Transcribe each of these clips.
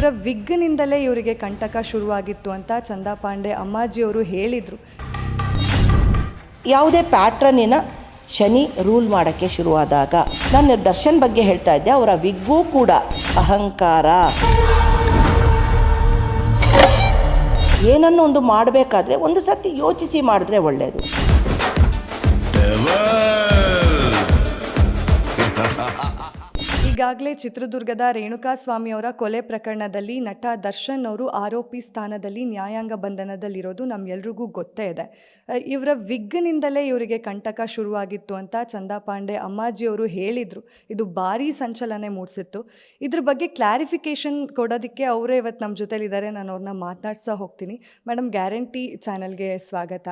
ಇವರ ವಿಗ್ನಿಂದಲೇ ಇವರಿಗೆ ಕಂಟಕ ಶುರುವಾಗಿತ್ತು ಅಂತ ಚಂದಾ ಪಾಂಡೆ ಅಮ್ಮಾಜಿಯವರು ಹೇಳಿದರು. ಯಾವುದೇ ಪ್ಯಾಟ್ರನ್ನಿನ ಶನಿ ರೂಲ್ ಮಾಡೋಕ್ಕೆ ಶುರುವಾದಾಗ, ನಾನು ದರ್ಶನ್ ಬಗ್ಗೆ ಹೇಳ್ತಾ ಇದ್ದೆ, ಅವರ ವಿಗ್ಗೂ ಕೂಡ ಅಹಂಕಾರ. ಏನನ್ನು ಒಂದು ಮಾಡಬೇಕಾದ್ರೆ ಒಂದು ಸರ್ತಿ ಯೋಚಿಸಿ ಮಾಡಿದ್ರೆ ಒಳ್ಳೆಯದು. ಈಗಾಗಲೇ ಚಿತ್ರದುರ್ಗದ ರೇಣುಕಾಸ್ವಾಮಿ ಅವರ ಕೊಲೆ ಪ್ರಕರಣದಲ್ಲಿ ನಟ ದರ್ಶನ್ ಅವರು ಆರೋಪಿ ಸ್ಥಾನದಲ್ಲಿ ನ್ಯಾಯಾಂಗ ಬಂಧನದಲ್ಲಿರೋದು ನಮ್ಮೆಲ್ರಿಗೂ ಗೊತ್ತೇ ಇದೆ. ಇವರ ವಿಗ್ನಿಂದಲೇ ಇವರಿಗೆ ಕಂಟಕ ಶುರುವಾಗಿತ್ತು ಅಂತ ಚಂದಾ ಪಾಂಡೆ ಅಮ್ಮಾಜಿಯವರು ಹೇಳಿದರು. ಇದು ಭಾರೀ ಸಂಚಲನೆ ಮೂಡಿಸಿತ್ತು. ಇದ್ರ ಬಗ್ಗೆ ಕ್ಲಾರಿಫಿಕೇಷನ್ ಕೊಡೋದಕ್ಕೆ ಅವರೇ ಇವತ್ತು ನಮ್ಮ ಜೊತೆಲಿದ್ದಾರೆ. ನಾನು ಅವ್ರನ್ನ ಮಾತನಾಡ್ಸೋ ಹೋಗ್ತೀನಿ. ಮೇಡಮ್, ಗ್ಯಾರಂಟಿ ಚಾನಲ್ಗೆ ಸ್ವಾಗತ.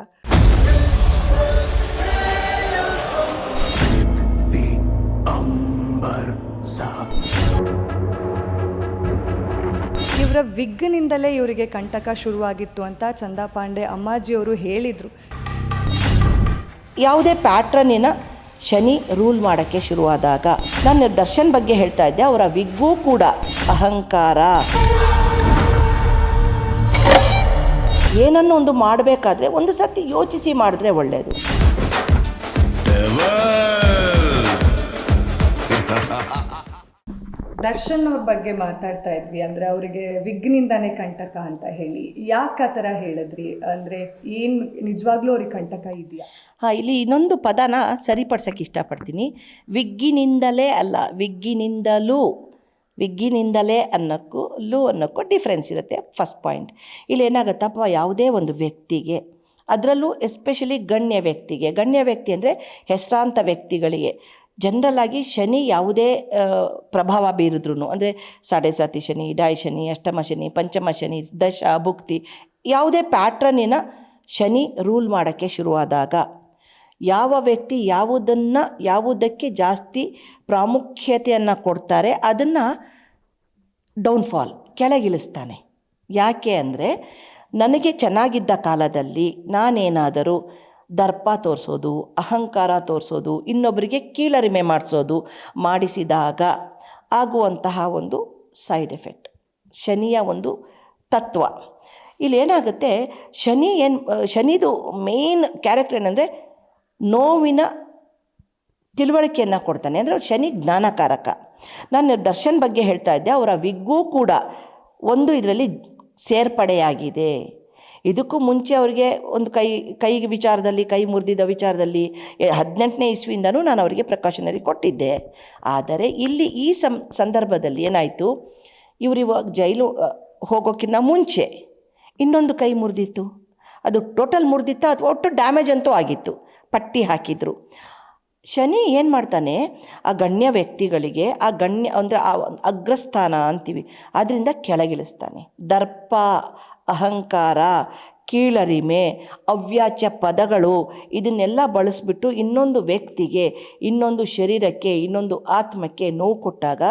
ಇವರ ವಿಗ್ನಿಂದಲೇ ಇವರಿಗೆ ಕಂಟಕ ಶುರುವಾಗಿತ್ತು ಅಂತ ಚಂದಾ ಪಾಂಡೆ ಅಮ್ಮಾಜಿಯವರು ಹೇಳಿದರು. ಯಾವುದೇ ಪ್ಯಾಟ್ರನ್ನಿನ ಶನಿ ರೂಲ್ ಮಾಡೋಕ್ಕೆ ಶುರುವಾದಾಗ, ನಾನು ದರ್ಶನ್ ಬಗ್ಗೆ ಹೇಳ್ತಾ ಇದ್ದೆ, ಅವರ ವಿಗ್ಗೂ ಕೂಡ ಅಹಂಕಾರ. ಏನನ್ನು ಒಂದು ಮಾಡಬೇಕಾದ್ರೆ ಒಂದು ಸರ್ತಿ ಯೋಚಿಸಿ ಮಾಡಿದ್ರೆ ಒಳ್ಳೆಯದು. ದರ್ಶನ್ ಅವ್ರ ಬಗ್ಗೆ ಮಾತಾಡ್ತಾ ಇದ್ವಿ. ಅಂದರೆ ಅವರಿಗೆ ವಿಗ್ನಿಂದಾನೇ ಕಂಟಕ ಅಂತ ಹೇಳಿ, ಯಾಕೆ ಆ ಥರ ಹೇಳಿದ್ರಿ? ಅಂದರೆ ಏನು ನಿಜವಾಗ್ಲೂ ಅವ್ರಿಗೆ ಕಂಟಕ ಇದೆಯಾ? ಇಲ್ಲಿ ಇನ್ನೊಂದು ಪದನ ಸರಿಪಡ್ಸೋಕ್ಕೆ ಇಷ್ಟಪಡ್ತೀನಿ. ವಿಗ್ಗಿನಿಂದಲೇ ಅಲ್ಲ, ವಿಗ್ಗಿನಿಂದಲೇ ಅನ್ನೋಕ್ಕೂ ಅನ್ನೋಕ್ಕೂ ಡಿಫ್ರೆನ್ಸ್ ಇರುತ್ತೆ. First point. ಇಲ್ಲಿ ಏನಾಗುತ್ತಪ್ಪ, ಯಾವುದೇ ಒಂದು ವ್ಯಕ್ತಿಗೆ, ಅದರಲ್ಲೂ ಎಸ್ಪೆಷಲಿ ಗಣ್ಯ ವ್ಯಕ್ತಿ ಅಂದರೆ ಹೆಸರಾಂತ ವ್ಯಕ್ತಿಗಳಿಗೆ ಜನರಲಾಗಿ ಶನಿ ಯಾವುದೇ ಪ್ರಭಾವ ಬೀರಿದ್ರು, ಅಂದರೆ ಸಾಡೆ ಸಾತಿ ಶನಿ, ಡಾಯಿ ಶನಿ, ಅಷ್ಟಮ ಶನಿ, ಪಂಚಮ ಶನಿ, ದಶ ಭುಕ್ತಿ, ಯಾವುದೇ ಪ್ಯಾಟ್ರನ್ನಿನ ಶನಿ ರೂಲ್ ಮಾಡೋಕ್ಕೆ ಶುರುವಾದಾಗ ಯಾವ ವ್ಯಕ್ತಿ ಯಾವುದಕ್ಕೆ ಜಾಸ್ತಿ ಪ್ರಾಮುಖ್ಯತೆಯನ್ನು ಕೊಡ್ತಾರೆ ಅದನ್ನು ಡೌನ್ಫಾಲ್, ಕೆಳಗಿಳಿಸ್ತಾನೆ. ಯಾಕೆ ಅಂದರೆ, ನನಗೆ ಚೆನ್ನಾಗಿದ್ದ ಕಾಲದಲ್ಲಿ ನಾನೇನಾದರೂ ದರ್ಪ ತೋರಿಸೋದು, ಅಹಂಕಾರ ತೋರಿಸೋದು, ಇನ್ನೊಬ್ಬರಿಗೆ ಕೀಳರಿಮೆ ಮಾಡಿಸಿದಾಗ ಆಗುವಂತಹ ಒಂದು ಸೈಡ್ ಎಫೆಕ್ಟ್, ಶನಿಯ ಒಂದು ತತ್ವ. ಇಲ್ಲೇನಾಗುತ್ತೆ, ಶನಿದು ಮೇನ್ ಕ್ಯಾರೆಕ್ಟರ್ ಏನಂದರೆ ನೋವಿನ ತಿಳುವಳಿಕೆಯನ್ನು ಕೊಡ್ತಾನೆ. ಅಂದರೆ ಶನಿ ಜ್ಞಾನಕಾರಕ. ನಾನು ದರ್ಶನ್ ಬಗ್ಗೆ ಹೇಳ್ತಾ ಇದ್ದೆ, ಅವರ ವಿಗ್ಗೂ ಕೂಡ ಒಂದು ಇದರಲ್ಲಿ ಸೇರ್ಪಡೆಯಾಗಿದೆ. ಇದಕ್ಕೂ ಮುಂಚೆ ಅವರಿಗೆ ಒಂದು ಕೈ ವಿಚಾರದಲ್ಲಿ, ಕೈ ಮುರಿದಿದ್ದ ವಿಚಾರದಲ್ಲಿ 18ನೇ ಇಸ್ವಿಯಿಂದನೂ ನಾನು ಅವರಿಗೆ ಪ್ರಿಕಾಷನರಿ ಕೊಟ್ಟಿದ್ದೆ. ಆದರೆ ಇಲ್ಲಿ ಈ ಸಂದರ್ಭದಲ್ಲಿ ಏನಾಯಿತು, ಇವಾಗ ಜೈಲು ಹೋಗೋಕ್ಕಿಂತ ಮುಂಚೆ ಇನ್ನೊಂದು ಕೈ ಮುರಿದಿತ್ತು. ಅದು ಟೋಟಲ್ ಮುರಿದಿತ್ತು ಅಥವಾ ಒಟ್ಟು ಡ್ಯಾಮೇಜ್ ಅಂತೂ ಆಗಿತ್ತು, ಪಟ್ಟಿ ಹಾಕಿದ್ರು. ಶನಿ ಏನು ಮಾಡ್ತಾನೆ, ಆ ಗಣ್ಯ ವ್ಯಕ್ತಿಗಳಿಗೆ, ಆ ಗಣ್ಯ ಅಂದರೆ ಆ ಅಗ್ರಸ್ಥಾನ ಅಂತೀವಿ, ಅದರಿಂದ ಕೆಳಗಿಳಿಸ್ತಾನೆ. ದರ್ಪ, ಅಹಂಕಾರ, ಕೀಳರಿಮೆ, ಅವ್ಯಾಚ್ಯ ಪದಗಳು, ಇದನ್ನೆಲ್ಲ ಬಳಸಿಬಿಟ್ಟು ಇನ್ನೊಂದು ವ್ಯಕ್ತಿಗೆ, ಇನ್ನೊಂದು ಶರೀರಕ್ಕೆ, ಇನ್ನೊಂದು ಆತ್ಮಕ್ಕೆ ನೋವು ಕೊಟ್ಟಾಗ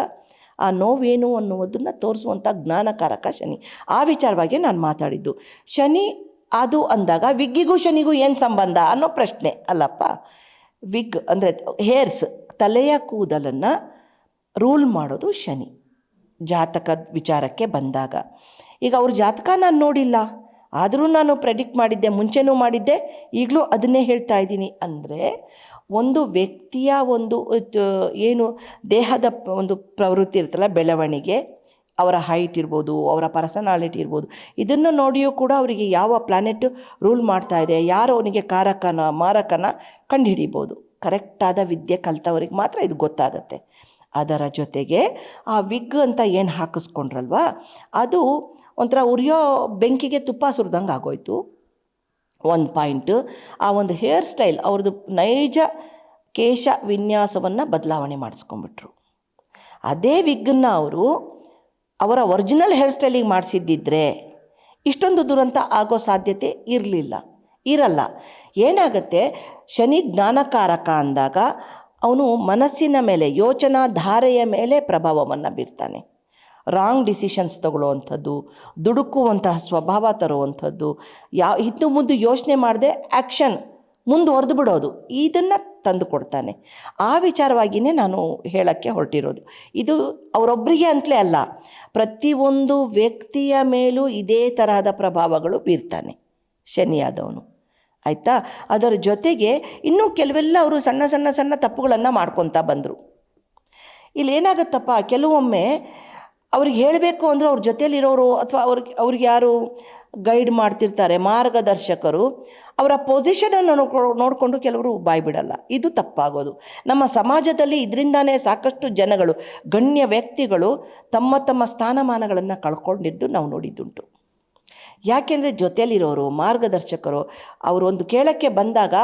ಆ ನೋವೇನು ಅನ್ನುವುದನ್ನು ತೋರಿಸುವಂಥ ಜ್ಞಾನಕಾರಕ ಶನಿ. ಆ ವಿಚಾರವಾಗಿ ನಾನು ಮಾತಾಡಿದ್ದು. ಶನಿ ಅದು ಅಂದಾಗ ವಿಗ್ಗಿಗೂ ಶನಿಗೂ ಏನು ಸಂಬಂಧ ಅನ್ನೋ ಪ್ರಶ್ನೆ ಅಲ್ಲಪ್ಪ. ವಿಗ್ ಅಂದರೆ ಹೇರ್ಸ್, ತಲೆಯ ಕೂದಲನ್ನು ರೂಲ್ ಮಾಡೋದು ಶನಿ ಜಾತಕದ ವಿಚಾರಕ್ಕೆ ಬಂದಾಗ. ಈಗ ಅವ್ರ ಜಾತಕ ನಾನು ನೋಡಿಲ್ಲ, ಆದರೂ ನಾನು ಪ್ರೆಡಿಕ್ಟ್ ಮಾಡಿದ್ದೆ, ಮುಂಚೆನೂ ಮಾಡಿದ್ದೆ, ಈಗಲೂ ಅದನ್ನೇ ಹೇಳ್ತಾ ಇದ್ದೀನಿ. ಅಂದರೆ ಒಂದು ವ್ಯಕ್ತಿಯ ಒಂದು ಏನು ದೇಹದ ಒಂದು ಪ್ರವೃತ್ತಿ ಇರ್ತಲ್ಲ, ಬೆಳವಣಿಗೆ, ಅವರ ಹೈಟ್ ಇರ್ಬೋದು, ಅವರ ಪರ್ಸನಾಲಿಟಿ ಇರ್ಬೋದು, ಇದನ್ನು ನೋಡಿಯೂ ಕೂಡ ಅವರಿಗೆ ಯಾವ ಪ್ಲ್ಯಾನೆಟ್ ರೂಲ್ ಮಾಡ್ತಾ ಇದೆ, ಯಾರು ಅವನಿಗೆ ಕಾರಕನ ಮಾರಕನ ಕಂಡುಹಿಡಿಬೋದು. ಕರೆಕ್ಟಾದ ವಿದ್ಯೆ ಕಲಿತವ್ರಿಗೆ ಮಾತ್ರ ಇದು ಗೊತ್ತಾಗುತ್ತೆ. ಅದರ ಜೊತೆಗೆ ಆ ವಿಗ್ ಅಂತ ಏನು ಹಾಕಿಸ್ಕೊಂಡ್ರಲ್ವ, ಅದು ಒಂಥರ ಉರಿಯೋ ಬೆಂಕಿಗೆ ತುಪ್ಪ ಸುರಿದಂಗೆ ಆಗೋಯ್ತು. ಒಂದು ಪಾಯಿಂಟು, ಆ ಒಂದು ಹೇರ್ ಸ್ಟೈಲ್, ಅವ್ರದ್ದು ನೈಜ ಕೇಶ ವಿನ್ಯಾಸವನ್ನು ಬದಲಾವಣೆ ಮಾಡಿಸ್ಕೊಂಡ್ಬಿಟ್ರು. ಅದೇ ವಿಗ್ಗನ್ನು ಅವರ ಒರಿಜಿನಲ್ ಹೇರ್ ಸ್ಟೈಲಿಗೆ ಮಾಡಿಸಿದ್ದಿದ್ರೆ ಇಷ್ಟೊಂದು ದುರಂತ ಆಗೋ ಸಾಧ್ಯತೆ ಇರಲ್ಲ. ಏನಾಗುತ್ತೆ, ಶನಿ ಜ್ಞಾನಕಾರಕ ಅಂದಾಗ ಅವನು ಮನಸ್ಸಿನ ಮೇಲೆ, ಯೋಚನಾ ಧಾರೆಯ ಮೇಲೆ ಪ್ರಭಾವವನ್ನು ಬೀರ್ತಾನೆ. ರಾಂಗ್ ಡಿಸಿಷನ್ಸ್ ತಗೊಳ್ಳೋವಂಥದ್ದು, ದುಡುಕುವಂತಹ ಸ್ವಭಾವ ತರುವಂಥದ್ದು, ಹಿಂದು ಮುಂದೆ ಯೋಚನೆ ಮಾಡದೆ ಆ್ಯಕ್ಷನ್ ಮುಂದುವರೆದು ಬಿಡೋದು, ಇದನ್ನು ತಂದು ಕೊಡ್ತಾನೆ. ಆ ವಿಚಾರವಾಗಿಯೇ ನಾನು ಹೇಳೋಕ್ಕೆ ಹೊರಟಿರೋದು. ಇದು ಅವರೊಬ್ಬರಿಗೆ ಅಂತಲೇ ಅಲ್ಲ, ಪ್ರತಿಯೊಂದು ವ್ಯಕ್ತಿಯ ಮೇಲೂ ಇದೇ ತರಹದ ಪ್ರಭಾವಗಳು ಬೀರ್ತಾನೆ ಶನಿಯಾದವನು, ಆಯಿತಾ. ಅದರ ಜೊತೆಗೆ ಇನ್ನೂ ಕೆಲವೆಲ್ಲ ಅವರು ಸಣ್ಣ ಸಣ್ಣ ಸಣ್ಣ ತಪ್ಪುಗಳನ್ನು ಮಾಡ್ಕೊತಾ ಬಂದರು. ಇಲ್ಲಿ ಏನಾಗುತ್ತಪ್ಪ, ಕೆಲವೊಮ್ಮೆ ಅವ್ರಿಗೆ ಹೇಳಬೇಕು ಅಂದರೆ ಅವ್ರ ಜೊತೆಯಲ್ಲಿರೋರು ಅಥವಾ ಅವ್ರಿಗೆ ಯಾರು ಗೈಡ್ ಮಾಡ್ತಿರ್ತಾರೆ, ಮಾರ್ಗದರ್ಶಕರು, ಅವರ ಪೊಸಿಷನನ್ನು ನೋಡಿಕೊಂಡು ಕೆಲವರು ಬಾಯಿ ಬಿಡಲ್ಲ. ಇದು ತಪ್ಪಾಗೋದು. ನಮ್ಮ ಸಮಾಜದಲ್ಲಿ ಇದರಿಂದಾನೇ ಸಾಕಷ್ಟು ಜನಗಳು, ಗಣ್ಯ ವ್ಯಕ್ತಿಗಳು ತಮ್ಮ ತಮ್ಮ ಸ್ಥಾನಮಾನಗಳನ್ನು ಕಳ್ಕೊಂಡಿದ್ದು ನಾವು ನೋಡಿದ್ದುಂಟು. ಯಾಕೆಂದರೆ ಜೊತೆಯಲ್ಲಿರೋರು, ಮಾರ್ಗದರ್ಶಕರು, ಅವರು ಒಂದು ಕೇಳಕ್ಕೆ ಬಂದಾಗ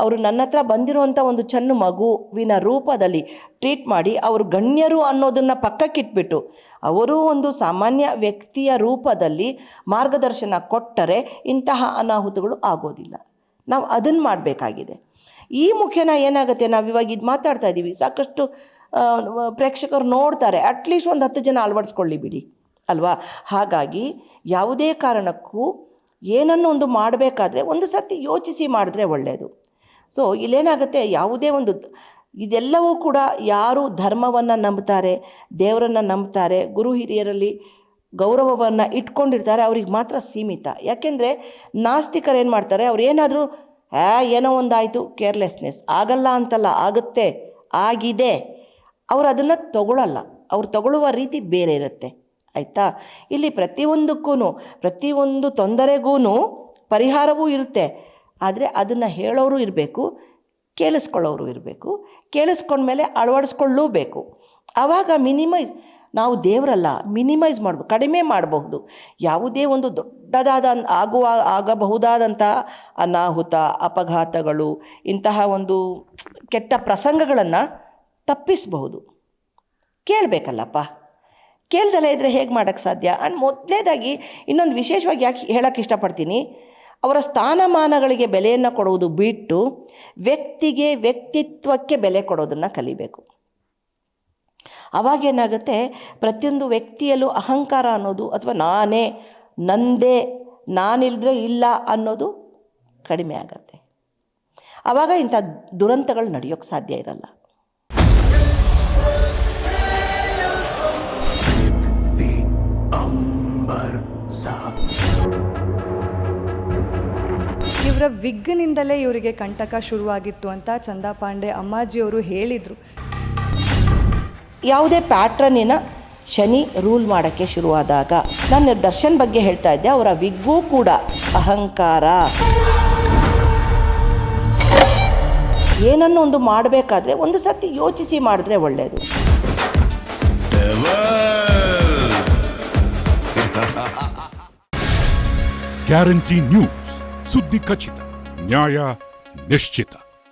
ಅವರು ನನ್ನ ಹತ್ರ ಬಂದಿರುವಂಥ ಒಂದು ಸಣ್ಣ ಮಗುವಿನ ರೂಪದಲ್ಲಿ ಟ್ರೀಟ್ ಮಾಡಿ ಅವರು ಗಣ್ಯರು ಅನ್ನೋದನ್ನು ಪಕ್ಕಕ್ಕಿಟ್ಬಿಟ್ಟು ಅವರು ಒಂದು ಸಾಮಾನ್ಯ ವ್ಯಕ್ತಿಯ ರೂಪದಲ್ಲಿ ಮಾರ್ಗದರ್ಶನ ಕೊಟ್ಟರೆ ಇಂತಹ ಅನಾಹುತಗಳು ಆಗೋದಿಲ್ಲ. ನಾವು ಅದನ್ನು ಮಾಡಬೇಕಾಗಿದೆ. ಈ ಮುಖ್ಯನ ಏನಾಗುತ್ತೆ, ನಾವಿವಾಗ ಇದು ಮಾತಾಡ್ತಾ ಇದ್ದೀವಿ, ಸಾಕಷ್ಟು ಪ್ರೇಕ್ಷಕರು ನೋಡ್ತಾರೆ, ಅಟ್ಲೀಸ್ಟ್ ಒಂದು 10 ಜನ ಅಳವಡಿಸ್ಕೊಳ್ಳಿ ಬಿಡಿ ಅಲ್ವಾ. ಹಾಗಾಗಿ ಯಾವುದೇ ಕಾರಣಕ್ಕೂ ಏನನ್ನು ಒಂದು ಮಾಡಬೇಕಾದ್ರೆ ಒಂದು ಸರ್ತಿ ಯೋಚಿಸಿ ಮಾಡಿದ್ರೆ ಒಳ್ಳೆಯದು. ಸೊ ಇಲ್ಲೇನಾಗುತ್ತೆ, ಯಾವುದೇ ಒಂದು ಇದೆಲ್ಲವೂ ಕೂಡ ಯಾರು ಧರ್ಮವನ್ನು ನಂಬ್ತಾರೆ, ದೇವರನ್ನು ನಂಬ್ತಾರೆ, ಗುರು ಹಿರಿಯರಲ್ಲಿ ಗೌರವವನ್ನು ಇಟ್ಕೊಂಡಿರ್ತಾರೆ ಅವ್ರಿಗೆ ಮಾತ್ರ ಸೀಮಿತ. ಯಾಕೆಂದರೆ ನಾಸ್ತಿಕರು ಏನು ಮಾಡ್ತಾರೆ, ಅವ್ರು ಏನಾದರೂ ಏನೋ ಒಂದಾಯಿತು, ಕೇರ್ಲೆಸ್ನೆಸ್, ಆಗಲ್ಲ ಅಂತಲ್ಲ, ಆಗುತ್ತೆ, ಆಗಿದೆ, ಅವರು ಅದನ್ನು ತಗೊಳ್ಳಲ್ಲ. ಅವ್ರು ತಗೊಳ್ಳುವ ರೀತಿ ಬೇರೆ ಇರುತ್ತೆ, ಆಯಿತಾ. ಇಲ್ಲಿ ಪ್ರತಿಯೊಂದು ತೊಂದರೆಗೂ ಪರಿಹಾರವೂ ಇರುತ್ತೆ. ಆದರೆ ಅದನ್ನು ಹೇಳೋರು ಇರಬೇಕು, ಕೇಳಿಸ್ಕೊಳ್ಳೋರು ಇರಬೇಕು, ಕೇಳಿಸ್ಕೊಂಡ್ಮೇಲೆ ಅಳವಡಿಸ್ಕೊಳ್ಳೂಬೇಕು. ಆವಾಗ ನಾವು ದೇವರಲ್ಲ, ಮಿನಿಮೈಸ್ ಮಾಡಬೇಕು, ಕಡಿಮೆ ಮಾಡಬಹುದು. ಯಾವುದೇ ಒಂದು ದೊಡ್ಡದಾದ ಆಗಬಹುದಾದಂಥ ಅನಾಹುತ, ಅಪಘಾತಗಳು, ಇಂತಹ ಒಂದು ಕೆಟ್ಟ ಪ್ರಸಂಗಗಳನ್ನು ತಪ್ಪಿಸಬಹುದು. ಕೇಳಬೇಕಲ್ಲಪ್ಪ, ಕೇಳ್ದಲೇ ಇದ್ದರೆ ಹೇಗೆ ಮಾಡೋಕ್ಕೆ ಸಾಧ್ಯ? ಆ್ಯಂಡ್ ಮೊದಲನೇದಾಗಿ ಇನ್ನೊಂದು ವಿಶೇಷವಾಗಿ ಯಾಕೆ ಹೇಳೋಕ್ಕೆ ಇಷ್ಟಪಡ್ತೀನಿ, ಅವರ ಸ್ಥಾನಮಾನಗಳಿಗೆ ಬೆಲೆಯನ್ನು ಕೊಡುವುದು ಬಿಟ್ಟು ವ್ಯಕ್ತಿತ್ವಕ್ಕೆ ಬೆಲೆ ಕೊಡೋದನ್ನು ಕಲಿಬೇಕು. ಅವಾಗೇನಾಗುತ್ತೆ, ಪ್ರತಿಯೊಂದು ವ್ಯಕ್ತಿಯಲ್ಲೂ ಅಹಂಕಾರ ಅನ್ನೋದು ಅಥವಾ ನಂದೇ, ನಾನಿಲ್ಲದ್ರೆ ಇಲ್ಲ ಅನ್ನೋದು ಕಡಿಮೆ ಆಗತ್ತೆ. ಆವಾಗ ಇಂಥ ದುರಂತಗಳು ನಡೆಯೋಕ್ಕೆ ಸಾಧ್ಯ ಇರಲ್ಲ. ಇವರ ವಿಗ್ನಿಂದಲೇ ಇವರಿಗೆ ಕಂಟಕ ಶುರುವಾಗಿತ್ತು ಅಂತ ಚಂದಾ ಪಾಂಡೆ ಅಮ್ಮಾಜಿಯವರು ಹೇಳಿದರು. ಯಾವುದೇ ಪ್ಯಾಟ್ರನ್ನಿನ ಶನಿ ರೂಲ್ ಮಾಡೋಕ್ಕೆ ಶುರುವಾದಾಗ, ನಾನು ದರ್ಶನ್ ಬಗ್ಗೆ ಹೇಳ್ತಾ ಇದ್ದೆ, ಅವರ ವಿಗ್ಗೂ ಕೂಡ ಅಹಂಕಾರ. ಏನನ್ನು ಒಂದು ಮಾಡಬೇಕಾದ್ರೆ ಒಂದು ಸರ್ತಿ ಯೋಚಿಸಿ ಮಾಡಿದ್ರೆ ಒಳ್ಳೆಯದು. ಗ್ಯಾರಂಟಿ ನ್ಯೂಸ್, ಸುದ್ದಿ ಖಚಿತ, ನ್ಯಾಯ ನಿಶ್ಚಿತ.